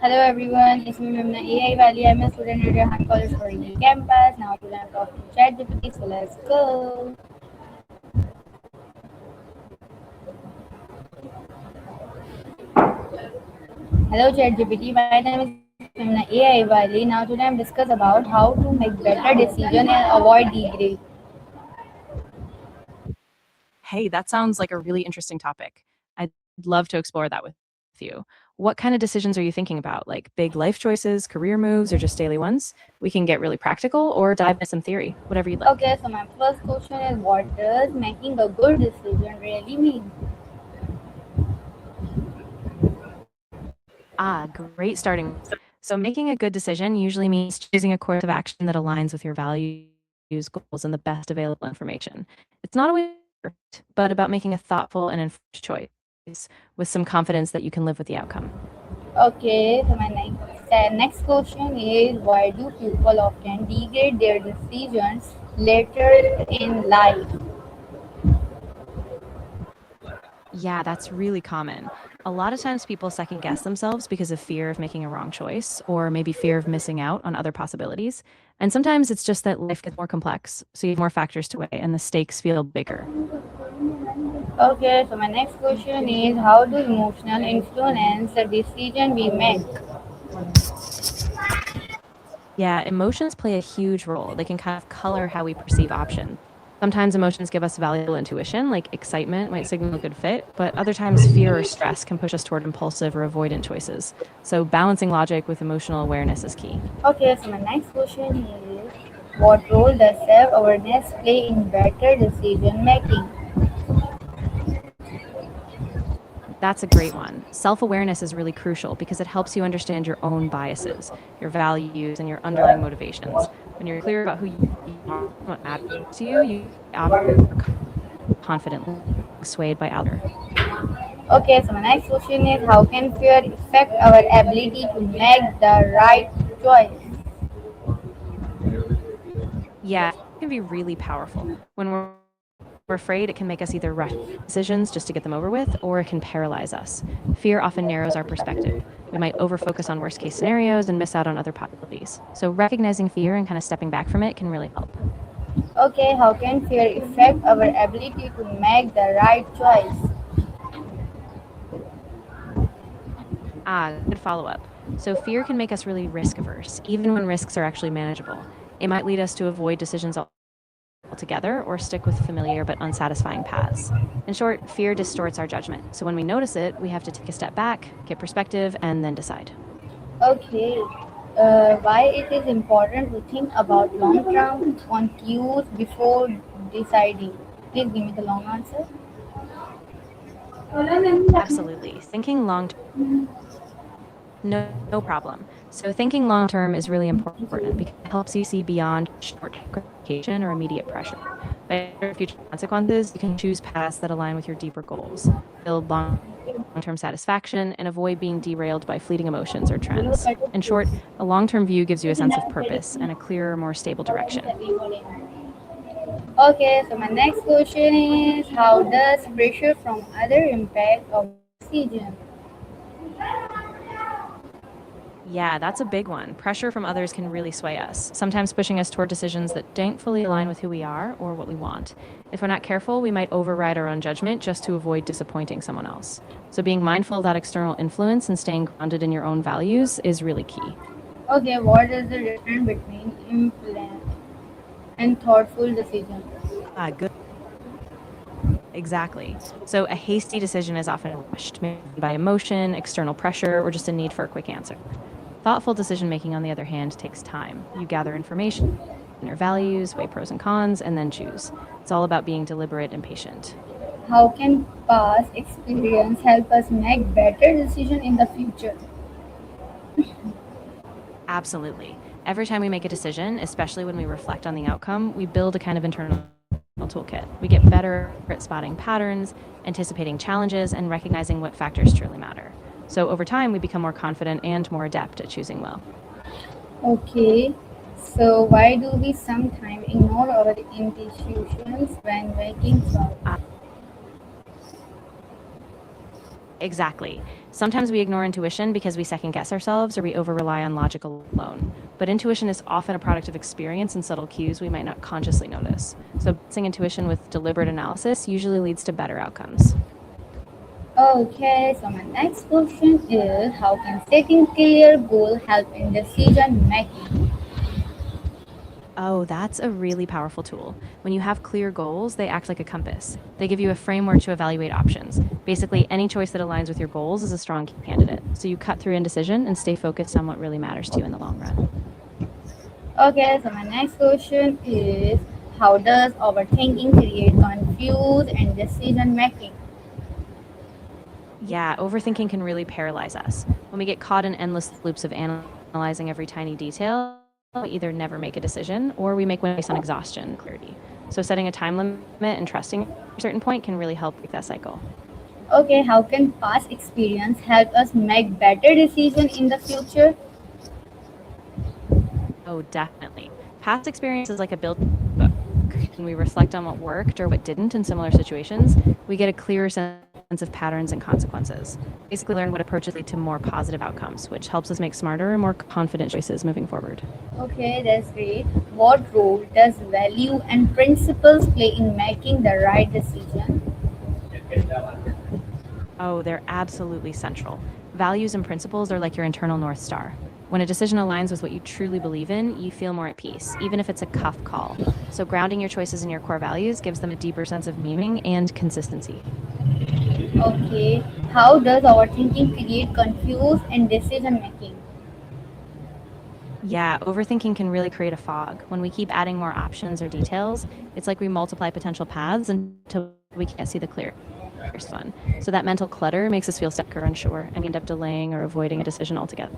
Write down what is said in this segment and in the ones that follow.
Hello everyone, it's me Maimoona AIwali. I'm a student at Rehan College, Korangi Campus. Now today I'm talking ChatGPT, so let's go. Hello ChatGPT, my name is Maimoona AIwali. Now today I'm discuss about how to make better decision and avoid regret. Hey, that sounds like a really interesting topic. I'd love to explore that with you. What kind of decisions are you thinking about? Like big life choices, career moves, or just daily ones? We can get really practical or dive into some theory, whatever you'd like. Okay, so my first question is what does making a good decision really mean? Great starting. So, making a good decision usually means choosing a course of action that aligns with your values, goals, and the best available information. It's not always perfect, but about making a thoughtful and informed choice with some confidence that you can live with the outcome. Okay, so my next question is why do people often degrade their decisions later in life? Yeah, that's really common. A lot of times people second guess themselves because of fear of making a wrong choice or maybe fear of missing out on other possibilities. And sometimes it's just that life gets more complex, so you have more factors to weigh and the stakes feel bigger. Okay, so my next question is how do emotional influence the decision we make? Yeah, emotions play a huge role. They can kind of color how we perceive options. Sometimes emotions give us valuable intuition, like excitement might signal a good fit, but other times fear or stress can push us toward impulsive or avoidant choices. So balancing logic with emotional awareness is key. Okay, so my next question is what role does self-awareness play in better decision making? That's a great one. Self awareness is really crucial because it helps you understand your own biases, your values, and your underlying motivations. When you're clear about who you are, what matters to you, you operate more confidently, swayed by outer. Okay, so my next question is how can fear affect our ability to make the right choice? Yeah, it can be really powerful. When we're afraid, it can make us either rush decisions just to get them over with, or it can paralyze us. Fear often narrows our perspective. We might overfocus on worst case scenarios and miss out on other possibilities. So, recognizing fear and kind of stepping back from it can really help. Okay, how can fear affect our ability to make the right choice? Good follow up. So, fear can make us really risk averse, even when risks are actually manageable. It might lead us to avoid decisions altogether or stick with familiar but unsatisfying paths. In short, fear distorts our judgment. So, when we notice it, we have to take a step back, get perspective, and then decide. Okay, why it is important to think about long-term on cues before deciding? Please give me the long answer. Absolutely. Thinking long no problem. So, thinking long term is really important because it helps you see beyond short gratification or immediate pressure. By considering future consequences, you can choose paths that align with your deeper goals, build long term satisfaction, and avoid being derailed by fleeting emotions or trends. In short, a long term view gives you a sense of purpose and a clearer, more stable direction. Okay, so my next question is how does pressure from other impact our decision? Yeah, that's a big one. Pressure from others can really sway us, sometimes pushing us toward decisions that don't fully align with who we are or what we want. If we're not careful, we might override our own judgment just to avoid disappointing someone else. So, being mindful of that external influence and staying grounded in your own values is really key. Okay, what is the difference between implant and thoughtful decision? Good. Exactly. So, a hasty decision is often rushed, maybe by emotion, external pressure, or just a need for a quick answer. Thoughtful decision making, on the other hand, takes time. You gather information, your values, weigh pros and cons, and then choose. It's all about being deliberate and patient. How can past experience help us make better decision in the future? Absolutely. Every time we make a decision, especially when we reflect on the outcome, we build a kind of internal toolkit. We get better at spotting patterns, anticipating challenges, and recognizing what factors truly matter. So over time, we become more confident and more adept at choosing well. Okay, so why do we sometimes ignore our intuitions when making choice? Uh, Exactly. Sometimes we ignore intuition because we second guess ourselves or we over rely on logic alone. But intuition is often a product of experience and subtle cues we might not consciously notice. So, balancing intuition with deliberate analysis usually leads to better outcomes. Okay, so my next question is how can setting clear goal help in decision making? Oh, that's a really powerful tool. When you have clear goals, they act like a compass. They give you a framework to evaluate options. Basically, any choice that aligns with your goals is a strong candidate. So you cut through indecision and stay focused on what really matters to you in the long run. Okay, so my next question is how does overthinking create confuse and decision making? Yeah, overthinking can really paralyze us. When we get caught in endless loops of analyzing every tiny detail, we either never make a decision or we make one based on exhaustion and clarity. So setting a time limit and trusting a certain point can really help break that cycle. Okay, how can past experience help us make better decisions in the future? Oh, definitely. Past experience is like a built book. When we reflect on what worked or what didn't in similar situations, we get a clearer sense of patterns and consequences. Basically, learn what approaches lead to more positive outcomes, which helps us make smarter and more confident choices moving forward. Okay, that's great. What role does value and principles play in making the right decision? Oh, they're absolutely central. Values and principles are like your internal North Star. When a decision aligns with what you truly believe in, you feel more at peace, even if it's a tough call. So, grounding your choices in your core values gives them a deeper sense of meaning and consistency. Okay, how does overthinking create confuse and decision making? Yeah, overthinking can really create a fog. When we keep adding more options or details, it's like we multiply potential paths until we can't see the clearest one. So that mental clutter makes us feel stuck or unsure, and we end up delaying or avoiding a decision altogether.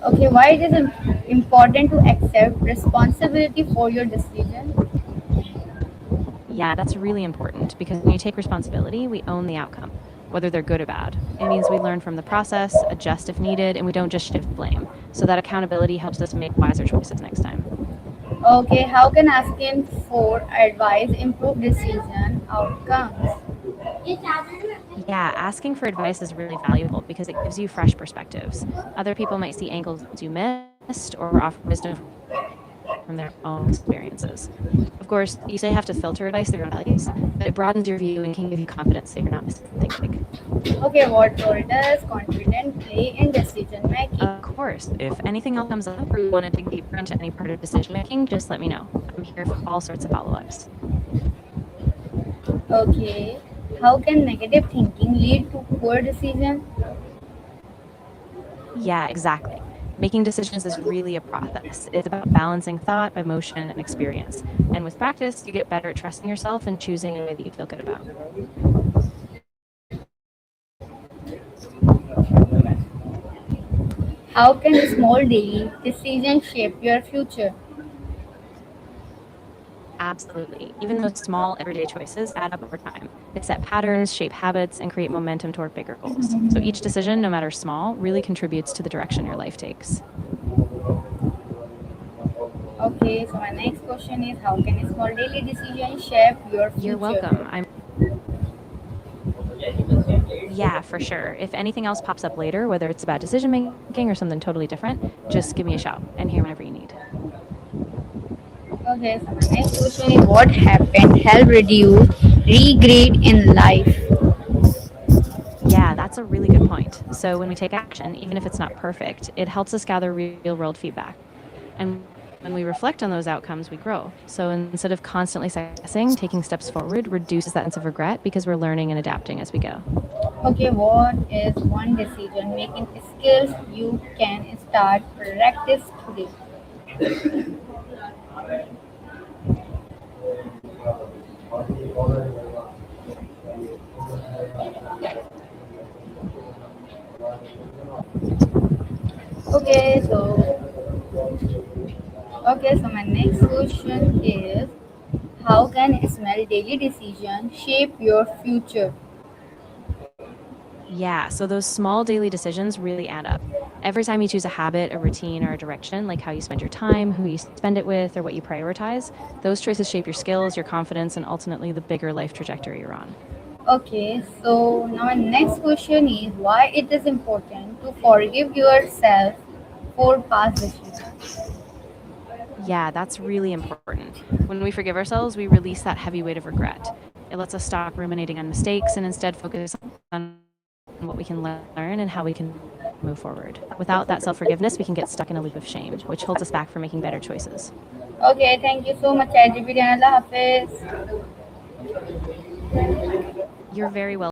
Okay, why it is important to accept responsibility for your decision? Yeah, that's really important because when you take responsibility, we own the outcome, whether they're good or bad. It means we learn from the process, adjust if needed, and we don't just shift blame. So that accountability helps us make wiser choices next time. Okay, how can asking for advice improve decision outcomes? Yeah, asking for advice is really valuable because it gives you fresh perspectives. Other people might see angles you missed or offer wisdom from their own experiences. Of course, you still have to filter advice through your values, but it broadens your view and can give you confidence that you're not missing something big. Okay, what role does confidence play in decision making? Of course, if anything else comes up or you want to dig deeper into any part of decision making, just let me know. I'm here for all sorts of follow ups. Okay, how can negative thinking lead to poor decision? Yeah, exactly. Making decisions is really a process. It's about balancing thought, emotion, and experience. And with practice, you get better at trusting yourself and choosing a way that you feel good about. How can small daily decisions shape your future? Absolutely. Even those small everyday choices add up over time. They set patterns, shape habits, and create momentum toward bigger goals. So each decision, no matter small, really contributes to the direction your life takes. Okay, so my next question is how can small daily decisions shape your You're future? welcome. Yeah, for sure. If anything else pops up later, whether it's about decision making or something totally different, just give me a shout. I'm here whenever you need. Okay, so my next question is what happened helped reduce regret in life? Yeah, that's a really good point. So when we take action, even if it's not perfect, it helps us gather real world feedback. And when we reflect on those outcomes, we grow. So instead of constantly second guessing, taking steps forward reduces that sense of regret because we're learning and adapting as we go. Okay, what is one decision making skills you can start practice today? Okay, so my next question is how can small daily decisions shape your future? Yeah, so those small daily decisions really add up. Every time you choose a habit, a routine, or a direction, like how you spend your time, who you spend it with, or what you prioritize, those choices shape your skills, your confidence, and ultimately the bigger life trajectory you're on. Okay, so now my next question is why it is important to forgive yourself for past decisions. Yeah, that's really important. When we forgive ourselves, we release that heavy weight of regret. It lets us stop ruminating on mistakes and instead focus on what we can learn and how we can move forward. Without that self forgiveness, we can get stuck in a loop of shame, which holds us back from making better choices. Okay, thank you so much, ChatGPT, and Allah Hafiz. You're very welcome.